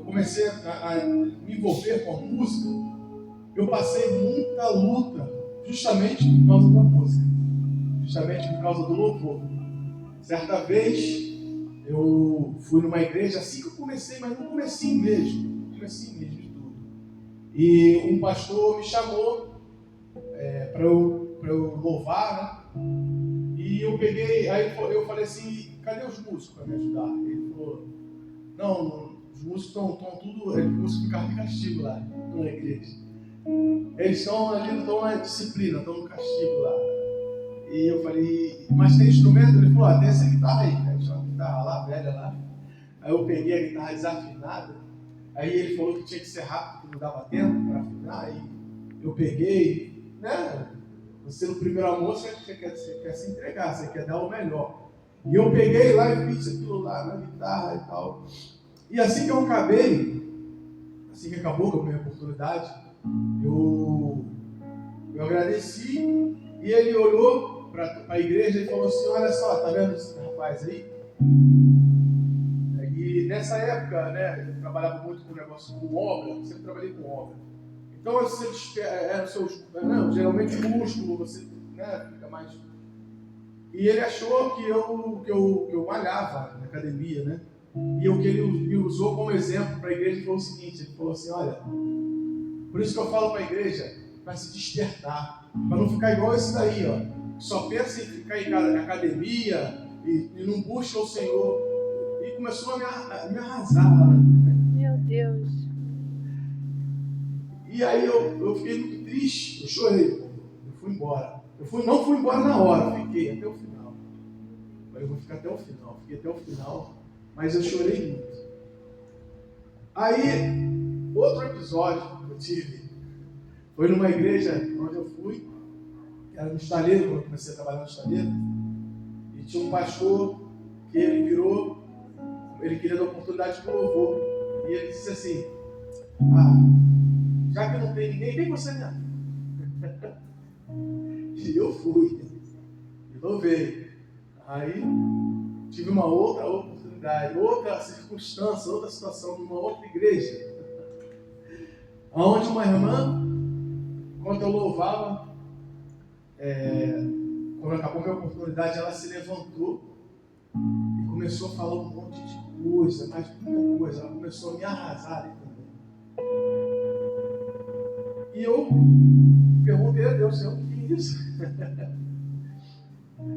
comecei a me envolver com a música, eu passei muita luta, justamente por causa da música, justamente por causa do louvor. Certa vez, eu fui numa igreja, assim que eu comecei, mas no comecinho mesmo de tudo. E um pastor me chamou para eu louvar, né? E eu peguei, aí eu falei assim, cadê os músicos para me ajudar? Ele falou, não, os músicos estão tudo, os músicos ficaram de castigo lá na igreja. Eles estão ali, estão na disciplina, estão no castigo lá. E eu falei, mas tem instrumento? Ele falou, tem essa guitarra aí, né? Tinha uma guitarra lá, velha lá. Aí eu peguei a guitarra desafinada, aí ele falou que tinha que ser rápido, que não dava tempo para afinar, aí eu peguei, né? Você no primeiro amor, você quer se entregar, você quer dar o melhor. E eu peguei lá e fiz aquilo lá na guitarra e tal. E assim que eu acabei, assim que acabou com a minha oportunidade, eu agradeci e ele olhou para a igreja e falou assim, olha só, tá vendo esse rapaz aí? E nessa época, né, eu trabalhava muito com negócio com obra, sempre trabalhei com obra. Então você era geralmente músculo, você, né, fica mais. E ele achou que eu malhava na academia, né? E o que ele me usou como exemplo para a igreja foi o seguinte: ele falou assim, olha, por isso que eu falo para a igreja, para se despertar, para não ficar igual esse daí, ó, que só pensa em ficar em academia e não busca o Senhor. E começou a me arrasar, né? Meu Deus. E aí eu fiquei muito triste, eu chorei, eu fui embora. Não fui embora na hora, fiquei até o final. Eu vou ficar até o final, fiquei até o final, mas eu chorei muito. Aí, outro episódio que eu tive, foi numa igreja onde eu fui, que era no estaleiro, quando eu comecei a trabalhar no estaleiro, e tinha um pastor que ele queria dar oportunidade para o louvor, e ele disse assim, já que não tem ninguém, vem você mesmo. E eu fui, e louvei. Aí tive uma outra oportunidade, outra circunstância, outra situação, numa outra igreja, onde uma irmã, quando eu louvava, quando acabou minha oportunidade, ela se levantou e começou a falar um monte de coisa, mas muita coisa, ela começou a me arrasar ali também. E eu perguntei a Deus, Senhor, o que é isso?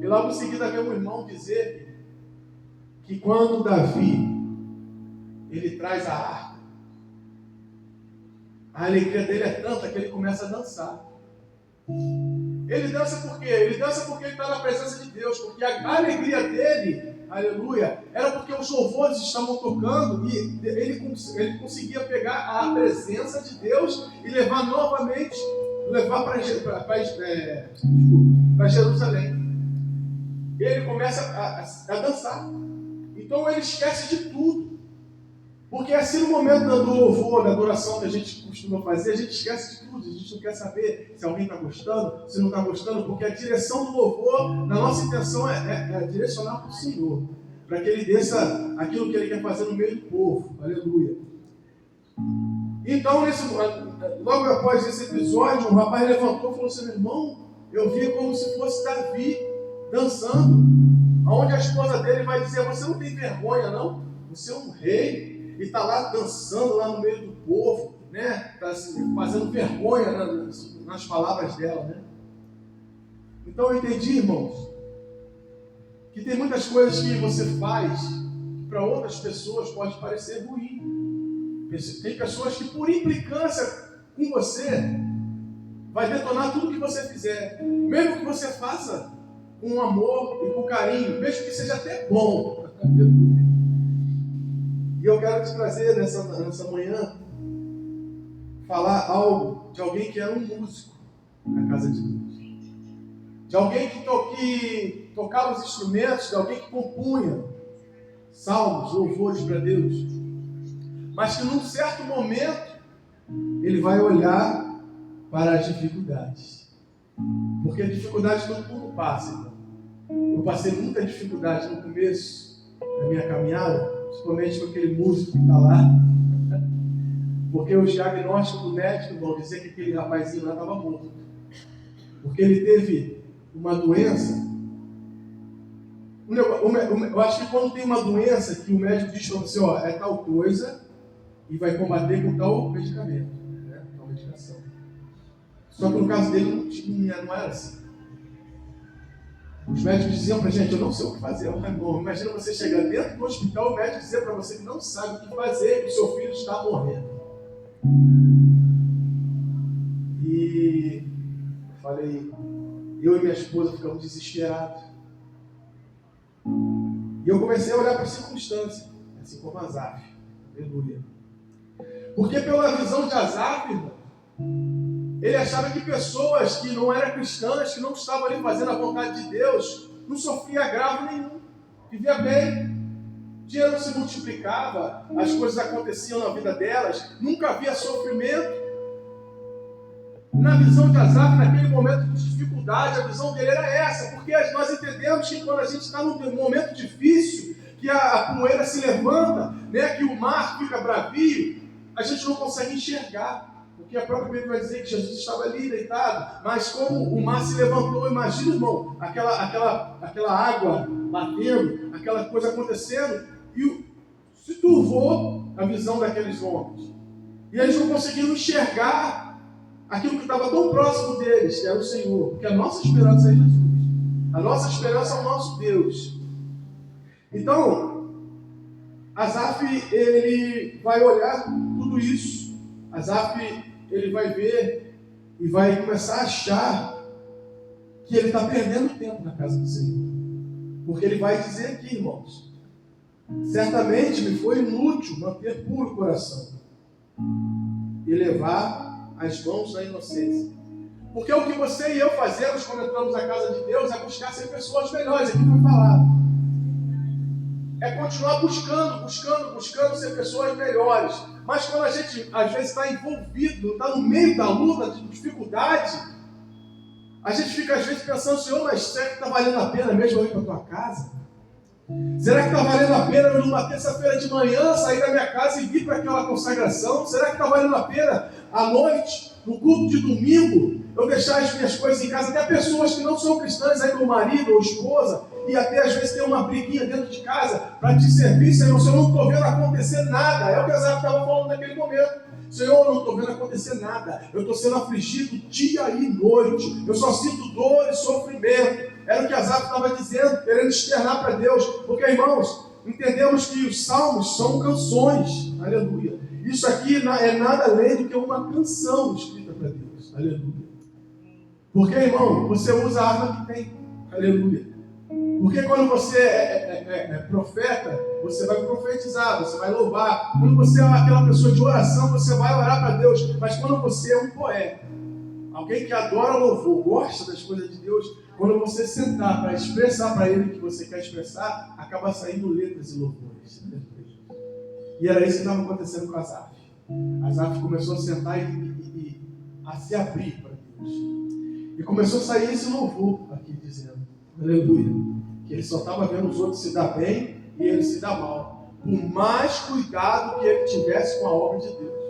E logo em seguida veio um irmão dizer que quando Davi ele traz a arca, a alegria dele é tanta que ele começa a dançar. Ele dança por quê? Ele dança porque ele está na presença de Deus, porque a alegria dele, aleluia, era porque os louvores estavam tocando e ele conseguia pegar a presença de Deus e levar novamente, para Jerusalém. Ele começa a dançar. Então ele esquece de tudo. Porque assim no momento do louvor, da adoração que a gente costuma fazer, a gente esquece de tudo. A gente não quer saber se alguém está gostando, se não está gostando, porque a direção do louvor, na nossa intenção é direcionar para o Senhor, para que Ele desça aquilo que Ele quer fazer no meio do povo. Aleluia. Então, logo após esse episódio, um rapaz levantou e falou assim, meu irmão, eu vi como se fosse Davi dançando, onde a esposa dele vai dizer, você não tem vergonha não? Você é um rei, e está lá dançando lá no meio do povo, né? Está fazendo vergonha nas palavras dela, né? Então eu entendi, irmãos, que tem muitas coisas que você faz que para outras pessoas pode parecer ruim. Tem pessoas que por implicância com você vai detonar tudo que você fizer, mesmo que você faça com amor e com carinho, mesmo que seja até bom. E eu quero te trazer nessa manhã, falar algo de alguém que era um músico na casa de Deus. De alguém que tocava os instrumentos, de alguém que compunha salmos, louvores para Deus. Mas que num certo momento, ele vai olhar para as dificuldades. Porque a dificuldade todo mundo passa, irmão. Eu passei muita dificuldade no começo da minha caminhada, principalmente com aquele músico que está lá. Porque os diagnósticos do médico vão dizer que aquele rapazinho lá estava morto. Porque ele teve uma doença. Eu acho que quando tem uma doença que o médico diz para você, ó, é tal coisa e vai combater com tal medicamento, né? Tal medicação. Só que no caso dele não era assim. Os médicos diziam pra gente, eu não sei o que fazer. Imagina você chegar dentro do hospital e o médico dizer para você que não sabe o que fazer, que o seu filho está morrendo. E eu falei, eu e minha esposa ficamos desesperados. E eu comecei a olhar para a circunstância, assim como Asaf. Aleluia. Porque pela visão de Asaf, irmão, ele achava que pessoas que não eram cristãs, que não estavam ali fazendo a vontade de Deus, não sofria agravo nenhum, vivia bem, o dinheiro não se multiplicava, as coisas aconteciam na vida delas, nunca havia sofrimento. Na visão de Asaf, naquele momento de dificuldade, a visão dele era essa, porque nós entendemos que quando a gente está num momento difícil, que a poeira se levanta, né, que o mar fica bravio, a gente não consegue enxergar. Porque a própria Bíblia vai dizer que Jesus estava ali deitado, mas como o mar se levantou, imagina, irmão, aquela água batendo, aquela coisa acontecendo, e se turvou a visão daqueles homens. E eles não conseguiram enxergar aquilo que estava tão próximo deles, que era o Senhor, porque a nossa esperança é Jesus. A nossa esperança é o nosso Deus. Então, Asaf, ele vai olhar tudo isso. Asaf, ele vai ver e vai começar a achar que ele está perdendo tempo na casa do Senhor. Porque ele vai dizer aqui, irmãos, certamente me foi inútil manter puro o coração e levar as mãos na inocência. Porque o que você e eu fazemos quando entramos na casa de Deus é buscar ser pessoas melhores, aqui foi falado. É continuar buscando ser pessoas melhores. Mas quando a gente, às vezes, está envolvido, está no meio da luta, de dificuldade, a gente fica, às vezes, pensando, Senhor, mas será que está valendo a pena mesmo eu ir para a tua casa? Será que está valendo a pena eu, numa terça-feira de manhã, sair da minha casa e vir para aquela consagração? Será que está valendo a pena, à noite, no culto de domingo, eu deixar as minhas coisas em casa? Até pessoas que não são cristãs, aí meu marido ou esposa, e até às vezes tem uma briguinha dentro de casa para te servir, Senhor, eu não estou vendo acontecer nada. É o que Asaf estava falando naquele momento. Senhor, eu não estou vendo acontecer nada. Eu estou sendo afligido dia e noite. Eu só sinto dor e sofrimento. Era o que Asaf estava dizendo, querendo externar para Deus. Porque, irmãos, entendemos que os salmos são canções. Aleluia. Isso aqui é nada além do que uma canção escrita para Deus. Aleluia. Porque, irmão, você usa a arma que tem. Aleluia. Porque quando você é profeta, você vai profetizar, você vai louvar. Quando você é aquela pessoa de oração, você vai orar para Deus. Mas quando você é um poeta, alguém que adora louvor, gosta das coisas de Deus, quando você sentar para expressar para Ele o que você quer expressar, acaba saindo letras e louvores. E era isso que estava acontecendo com Asaf. Asaf começou a sentar e a se abrir para Deus. E começou a sair esse louvor aqui dizendo, aleluia, que ele só estava vendo os outros se dar bem e ele se dar mal. Por mais cuidado que ele tivesse com a obra de Deus.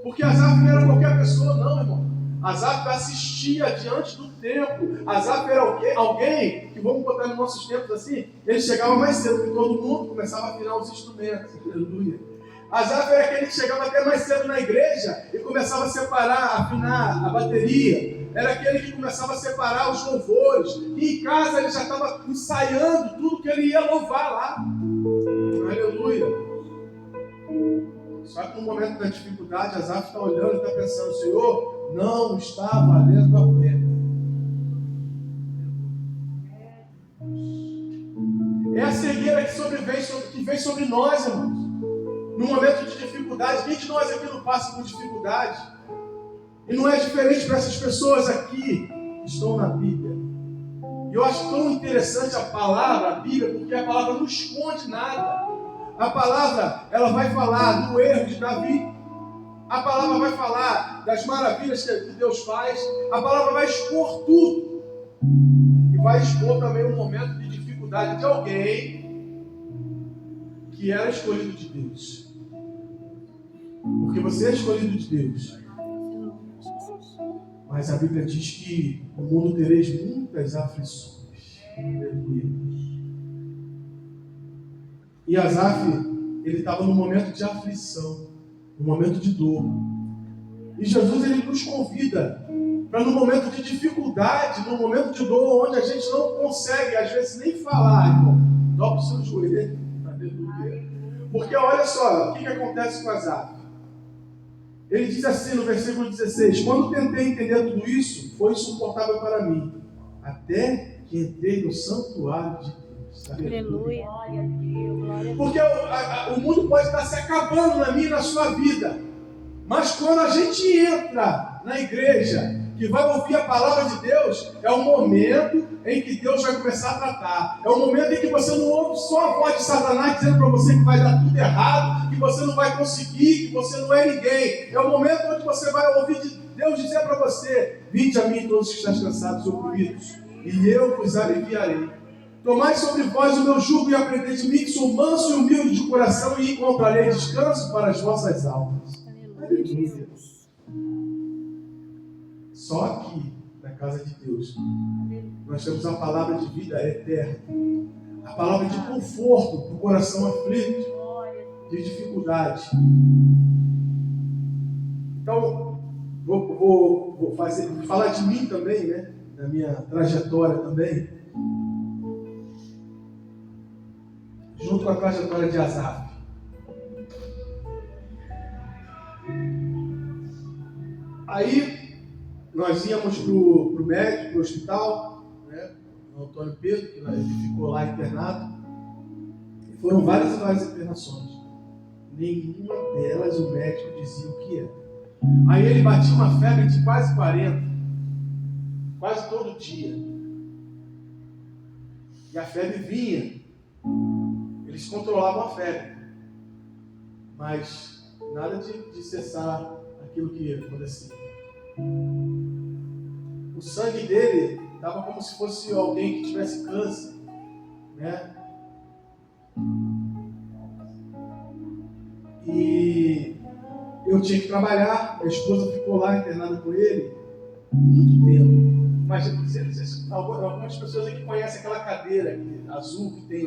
Porque Asaf não era qualquer pessoa, não, irmão. Asaf assistia diante do tempo. Asaf era alguém que, vamos botar nos nossos tempos assim, ele chegava mais cedo que todo mundo, começava a afinar os instrumentos. Aleluia. Asaf era aquele que chegava até mais cedo na igreja e começava a separar, afinar a bateria. Era aquele que começava a separar os louvores. E em casa ele já estava ensaiando tudo que ele ia louvar lá. Aleluia. Só que no momento da dificuldade, Asaf está olhando e está pensando, Senhor, não está valendo a pena. É a cegueira que vem sobre nós, irmãos. No momento de dificuldade, quem de nós aqui não passa por dificuldade? E não é diferente para essas pessoas aqui que estão na Bíblia. E eu acho tão interessante a palavra, a Bíblia, porque a palavra não esconde nada. A palavra, ela vai falar do erro de Davi. A palavra vai falar das maravilhas que Deus faz. A palavra vai expor tudo. E vai expor também um momento de dificuldade de alguém que era escolhido de Deus. Porque Porque você é escolhido de Deus. Mas a Bíblia diz que no mundo tereis muitas aflições. Aleluia. E Asaf, ele estava num momento de aflição, num momento de dor. E Jesus, ele nos convida para no momento de dificuldade, no momento de dor, onde a gente não consegue, às vezes, nem falar, irmão, dobra o seu joelho. Aleluia. Porque olha só, o que acontece com Asaf? Ele diz assim no versículo 16: quando tentei entender tudo isso, foi insuportável para mim, até que entrei no santuário de Deus. Aleluia. Glória a Deus, glória a Deus. Porque o mundo pode estar se acabando na minha e na sua vida, mas quando a gente entra na igreja, que vai ouvir a palavra de Deus, é o momento em que Deus vai começar a tratar. É o momento em que você não ouve só a voz de Satanás dizendo para você que vai dar tudo errado, que você não vai conseguir, que você não é ninguém. É o momento onde você vai ouvir Deus dizer para você: vinde a mim todos que estão cansados e oprimidos, e eu vos aliviarei. Tomai sobre vós o meu jugo e aprendei de mim, que sou manso e humilde de coração, e encontrarei descanso para as vossas almas. Aleluia. Só aqui, na casa de Deus, nós temos a palavra de vida eterna, a palavra de conforto para o coração aflito, de dificuldade. Então, vou falar de mim também, né? Da minha trajetória também, junto com a trajetória de Asaf. Aí, nós íamos para o médico, para o hospital, né, o Antônio Pedro, que ele ficou lá internado. E foram várias e várias internações. Nenhuma delas o médico dizia o que era. Aí ele batia uma febre de quase 40, quase todo dia. E a febre vinha. Eles controlavam a febre. Mas nada de cessar aquilo que acontecia. O sangue dele estava como se fosse alguém que tivesse câncer, né? E eu tinha que trabalhar, minha esposa ficou lá internada com ele muito tempo. Imagina, algumas pessoas aqui conhecem aquela cadeira azul que tem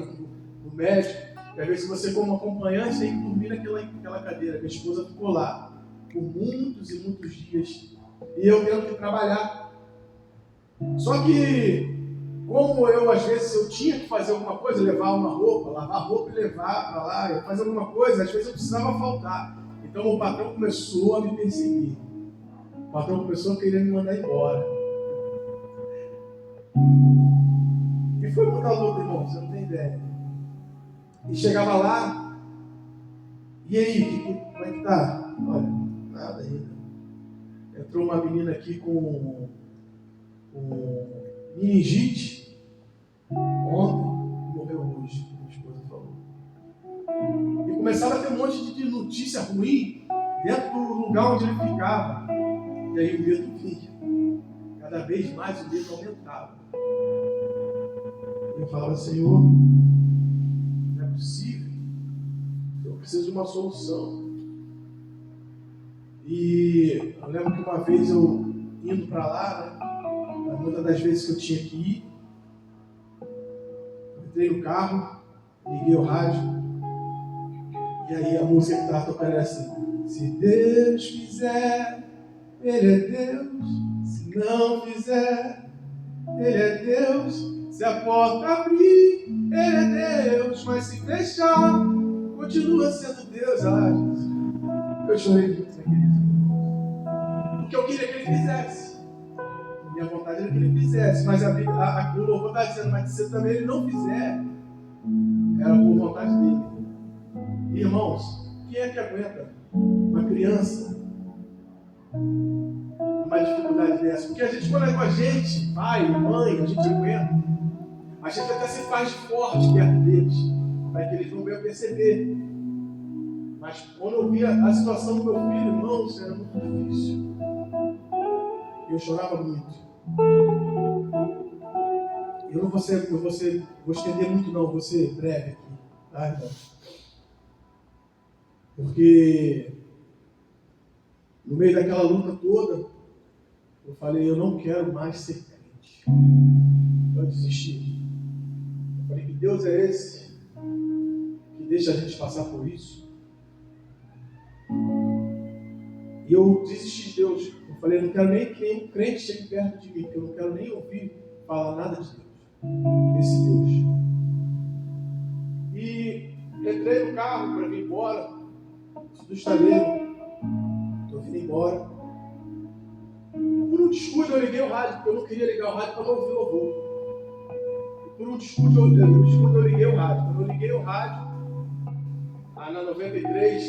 no médico, e às vezes você, como acompanhante, tem que dormir naquela cadeira. Minha esposa ficou lá por muitos e muitos dias, e eu tendo que trabalhar. Só que, como eu, às vezes, eu tinha que fazer alguma coisa, levar uma roupa, lavar a roupa e levar para lá, fazer alguma coisa, às vezes eu precisava faltar. Então o patrão começou a me perseguir. O patrão começou a querer me mandar embora. E foi muita luta, irmão, você não tem ideia. E chegava lá, e aí, como é que tá? Olha, nada ainda. Entrou uma menina aqui com meningite ontem, morreu hoje, minha esposa falou. E começava a ter um monte de notícia ruim dentro do lugar onde ele ficava. E aí o medo vinha. Cada vez mais o medo aumentava. Eu falava: Senhor, não é possível. Eu preciso de uma solução. E eu lembro que uma vez eu indo para lá, né? Muitas das vezes que eu tinha que ir, eu entrei no carro, liguei o rádio, e aí a música que estava tocando era assim: se Deus fizer, Ele é Deus. Se não fizer, Ele é Deus. Se a porta abrir, Ele é Deus. Mas se fechar, continua sendo Deus. Ah, Jesus. Eu chorei muito naquele dia, porque eu queria que Ele fizesse. Minha vontade era que Ele fizesse, mas o louvor está dizendo: mas se também Ele não fizer, era por vontade dele. E, irmãos, quem é que aguenta uma criança uma dificuldade dessa? Porque a gente, quando é com a gente, pai, mãe, a gente aguenta. A gente até se faz forte perto deles, para que eles não venham perceber. Mas quando eu via a situação do meu filho, irmãos, era muito difícil. E eu chorava muito. Eu não vou estender muito não, vou ser breve aqui, tá, irmão? Porque No meio daquela luta toda, eu falei, eu não quero mais ser crente. Eu desisti. Eu falei, que Deus é esse que deixa a gente passar por isso? E eu desisti de Deus. Eu falei, eu não quero nem que nenhum crente chegue perto de mim, porque eu não quero nem ouvir falar nada de Deus. Esse Deus. E entrei no carro para vir embora do estaleiro. Estou vindo embora. Por um descuido eu liguei o rádio, porque eu não queria ligar o rádio para não ouvir louvor. Por um descuido eu liguei o rádio. Quando eu liguei o rádio, na 93,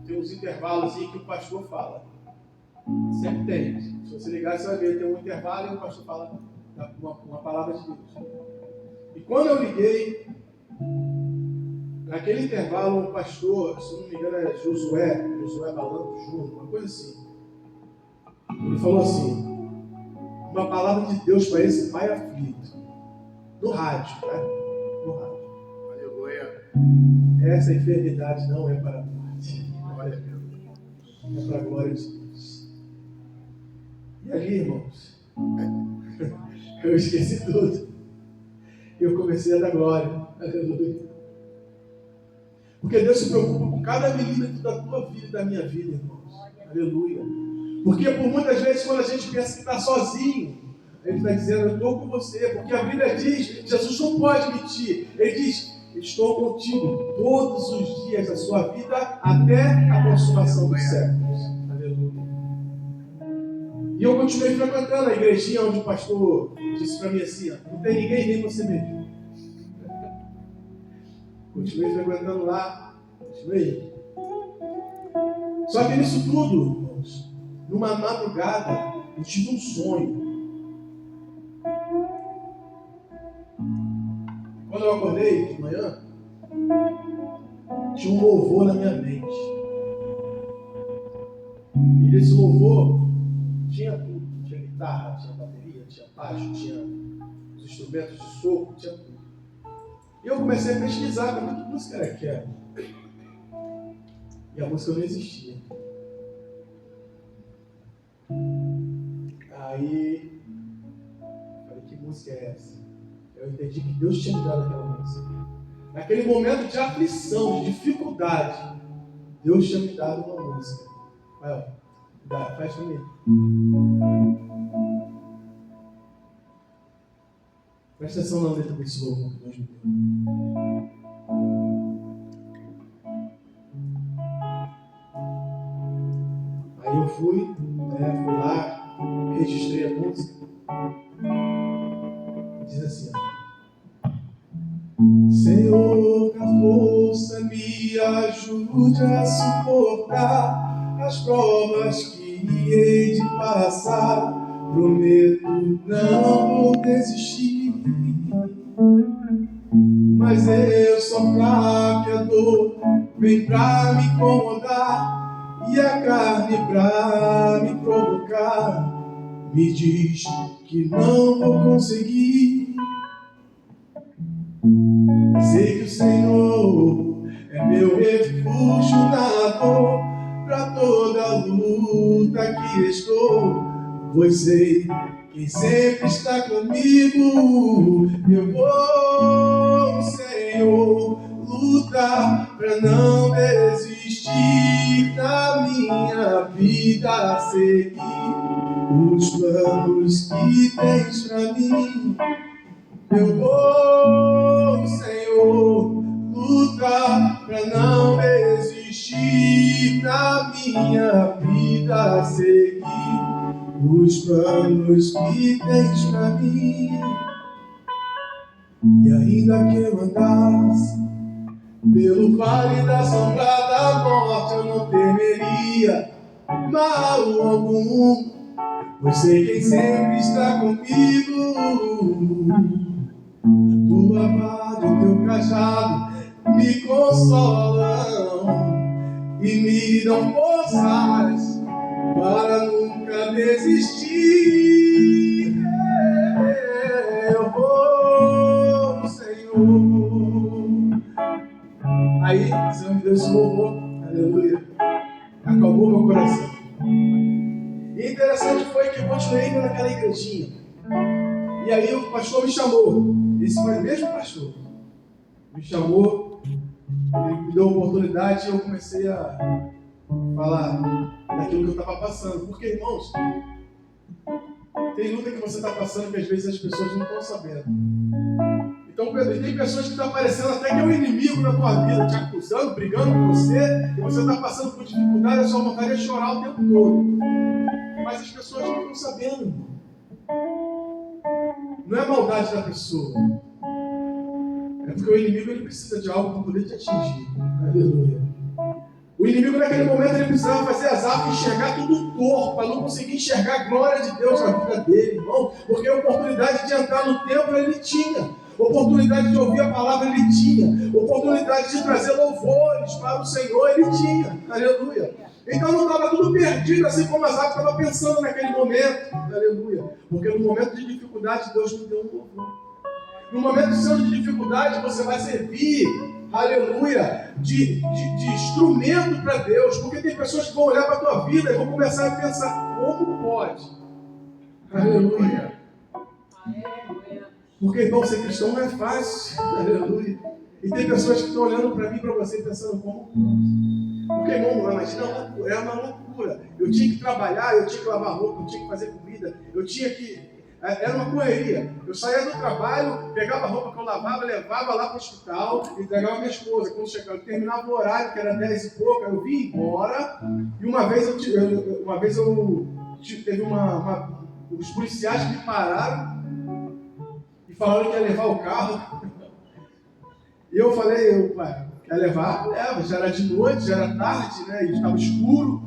tem uns intervalos assim que o pastor fala. Sempre tem. Se você ligar, você vai ver, tem um intervalo e o pastor fala uma palavra de Deus. E quando eu liguei, naquele intervalo, o pastor, se não me engano é Josué Balando Júnior, uma coisa assim. Ele falou assim, uma palavra de Deus para esse pai aflito. No rádio, né? No rádio. Aleluia. Essa enfermidade não é para a morte. Glória a Deus. É para a glória de Deus. E ali, irmãos, eu esqueci tudo. Eu comecei a dar glória. Aleluia. Porque Deus se preocupa com cada milímetro da tua vida e da minha vida, irmãos. Aleluia. Porque por muitas vezes, quando a gente pensa que está sozinho, Ele está dizendo, eu estou com você. Porque a Bíblia diz, Jesus não pode mentir. Ele diz, estou contigo todos os dias da sua vida até a consumação dos séculos. Aleluia. E eu continuei frequentando a igrejinha onde o pastor disse para mim assim, não tem ninguém, nem você mesmo. Continuei frequentando lá. Continuei. Só que nisso tudo, irmãos, numa madrugada, eu tive um sonho. Quando eu acordei de manhã, tinha um louvor na minha mente. E nesse louvor tinha tudo. Tinha guitarra, tinha bateria, tinha baixo, tinha os instrumentos de sopro, tinha tudo. E eu comecei a pesquisar para que música era aquela. E a música não existia. Aí, falei, que música é essa? Eu entendi que Deus tinha me dado aquela música. Naquele momento de aflição, de dificuldade, Deus tinha me dado uma música. Vai, ó, faz comigo. Presta atenção na letra desse louvor que Deus me deu. Aí eu fui lá, registrei a música. Diz assim, Senhor, com a força me ajude a suportar as provas que hei de passar. Prometo não vou desistir, mas eu sou fraco e a dor vem pra me incomodar e a carne pra me provocar. Me diz que não vou conseguir. Sei que o Senhor é meu refúgio na dor, pra toda luta que estou. Pois sei quem sempre está comigo. Eu vou, Senhor, lutar pra não desistir da minha vida, seguir os planos que tens pra mim. Eu vou, Senhor, lutar pra não desistir da minha vida, seguir os planos que tens pra mim. E ainda que eu andasse pelo vale da sombra da morte, eu não temeria mal algum, pois sei quem sempre está comigo. A tua vara e o teu cajado me consolam e me dão forças para nunca desistir. Eu vou, Senhor. Aí, Senhor me deu esse louvor, aleluia, acalmou meu coração. E interessante foi que eu continuei indo naquela igrejinha. E aí o pastor me chamou. Esse foi o mesmo pastor. Me chamou, ele me deu a oportunidade e eu comecei a falar daquilo que eu estava passando. Porque, irmãos, tem luta que você está passando que às vezes as pessoas não estão sabendo. Então, Pedro, tem pessoas que estão parecendo até que é um inimigo na tua vida, te acusando, brigando com você, e você está passando por dificuldade, a sua vontade é chorar o tempo todo. Mas as pessoas não estão sabendo. Não é maldade da pessoa. É porque o inimigo ele precisa de algo para poder te atingir. Aleluia. O inimigo naquele momento ele precisava fazer Asaf enxergar tudo torto, para não conseguir enxergar a glória de Deus na vida dele, irmão. Porque a oportunidade de entrar no templo ele tinha. Oportunidade de ouvir a palavra ele tinha. Oportunidade de trazer louvores para o Senhor ele tinha. Aleluia. Então não estava tudo perdido, assim como Asaf estava pensando naquele momento. Aleluia. Porque no momento de dificuldade Deus me deu um louvor. No momento seu de dificuldade você vai servir, aleluia, de instrumento para Deus. Porque tem pessoas que vão olhar para a tua vida e vão começar a pensar, como pode? Aleluia. Porque, irmão, ser cristão não é fácil. Aleluia. E tem pessoas que estão olhando para mim e para você pensando, como pode? Porque, irmão, imagina, é uma loucura. Eu tinha que trabalhar, eu tinha que lavar roupa, eu tinha que fazer comida, eu tinha que... Era uma correria. Eu saía do trabalho, pegava a roupa que eu lavava, levava lá para o hospital, entregava a minha esposa. Quando chegava, terminava o horário, que era 10 e pouco, eu vim embora. E uma vez teve os policiais que me pararam e falaram que ia levar o carro. E eu falei, quer levar? Leva. Já era de noite, já era tarde, né? E estava escuro.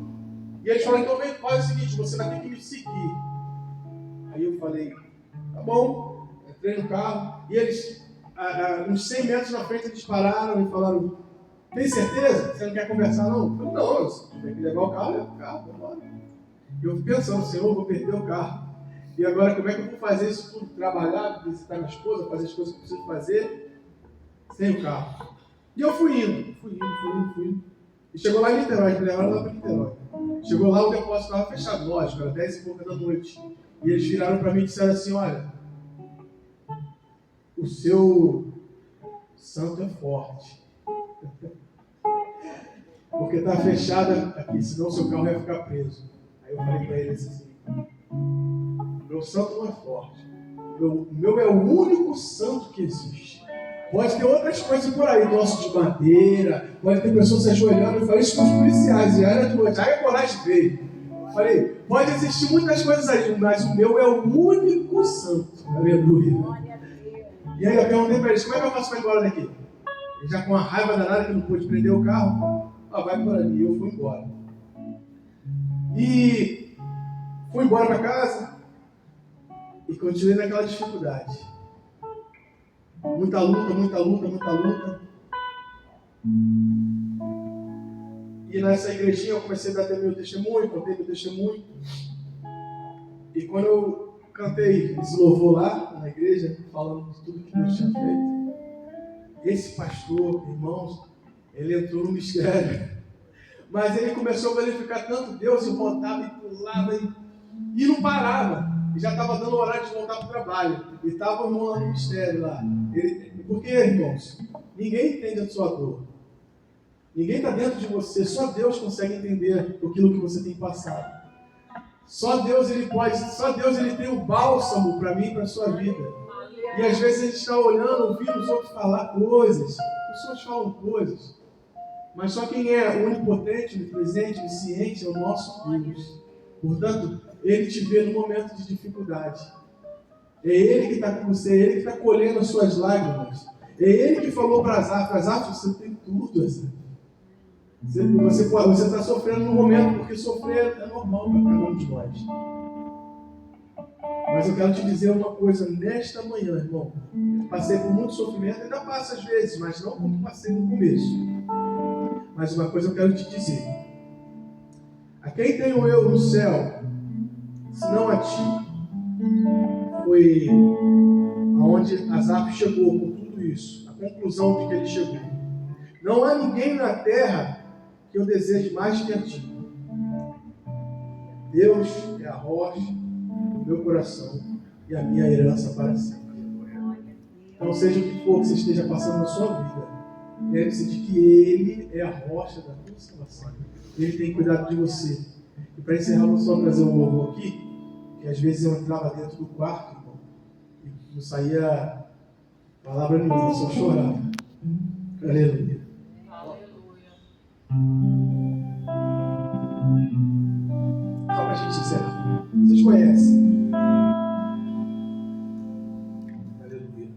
E eles falaram, então faz o seguinte, você vai ter que me seguir. Aí eu falei, tá bom, entrei no carro, e eles, uns 100 metros na frente, eles pararam e falaram, tem certeza? Você não quer conversar não? Eu falei, não, você tem que levar o carro, leva o carro, vamos embora. E eu fiquei pensando, Senhor, eu vou perder o carro. E agora como é que eu vou fazer isso tudo? Trabalhar, visitar minha esposa, fazer as coisas que eu preciso fazer, sem o carro. E eu fui indo. E chegou lá em Niterói, me levaram lá para Niterói. Chegou lá, o depósito estava fechado, lógico, era 10 e pouca da noite. E eles viraram para mim e disseram assim, olha, o seu santo é forte. Porque está fechado aqui, senão o seu carro vai ficar preso. Aí eu falei para eles assim, meu santo não é forte. O meu é o único santo que existe. Pode ter outras coisas por aí, troço de madeira, pode ter pessoas se ajoelhando. Eu falei isso com os policiais, e era de noite. Aí a coragem veio. Falei, pode existir muitas coisas aí, mas o meu é o único santo. Aleluia. E aí eu perguntei para eles, como é que eu faço para ir embora daqui? Ele já com a raiva danada que não pôde prender o carro, vai por ali. E eu fui embora. E fui embora para casa e continuei naquela dificuldade. Muita luta. E nessa igrejinha eu comecei a dar até meu testemunho, contei meu testemunho. E quando eu cantei esse louvor lá na igreja, falando de tudo que Deus tinha feito, esse pastor, irmãos, ele entrou no mistério. Mas ele começou a verificar tanto Deus e voltava e pulava e não parava. E já estava dando horário de voltar para o trabalho. E estava o irmão lá no mistério lá. Porque, irmãos, ninguém entende a sua dor. Ninguém está dentro de você, só Deus consegue entender aquilo que você tem passado. Só Deus ele tem o bálsamo para mim e para a sua vida. E às vezes a gente está olhando, ouvindo os outros falar coisas, pessoas falam coisas, mas só quem é onipotente, onipresente, onisciente é o nosso Deus. Portanto, Ele te vê no momento de dificuldade. É Ele que está com você, é Ele que está colhendo as suas lágrimas. É Ele que falou para Asaf, você tem tudo, Asaf. Você está sofrendo no momento, porque sofrer é normal para cada um de nós. Mas eu quero te dizer uma coisa, nesta manhã, irmão. Eu passei por muito sofrimento, ainda passo às vezes, mas não como passei no começo. Mas uma coisa eu quero te dizer. A quem tenho eu no céu, senão a ti? Foi aonde Asaf chegou com tudo isso, a conclusão de que ele chegou. Não há ninguém na terra que eu deseje mais que a ti. Deus é a rocha do meu coração e a minha herança para sempre. Então, seja o que for que você esteja passando na sua vida, lembre-se de que Ele é a rocha da tua salvação. Ele tem cuidado de você. E para encerrar, vou só trazer um louvor aqui, que às vezes eu entrava dentro do quarto, irmão, e não saía palavra nenhuma, só chorava. Aleluia. Só para a gente encerrar. Vocês conhecem? Aleluia.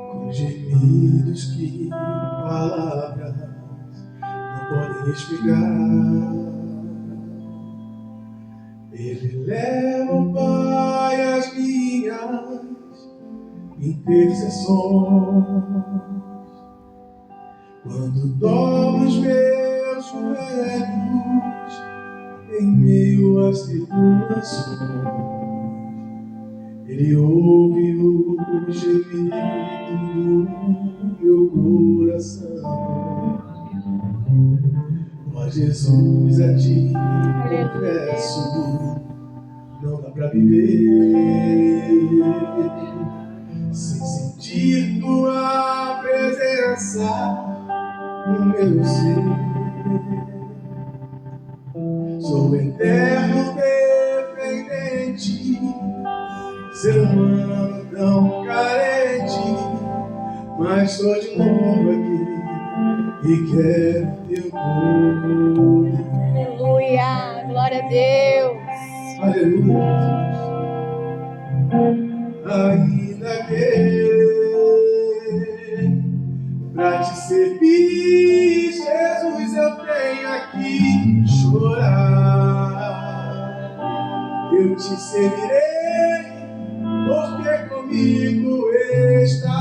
Com gemidos que palavras não podem explicar, Ele leva, Pai, as minhas intercessões. Quando dobro os meus joelhos em meio às tribulações, Ele ouve o gemido do meu coração. Ó Jesus, a Ti confesso, não dá pra viver sem sentir Tua presença no meu ser. Sou eterno dependente, ser humano tão carente, mas estou de novo aqui e quero Teu poder. Aleluia, glória a Deus. Aleluia. Ainda que pra Te servir, Jesus, eu tenho que chorar. Eu Te servirei, porque comigo está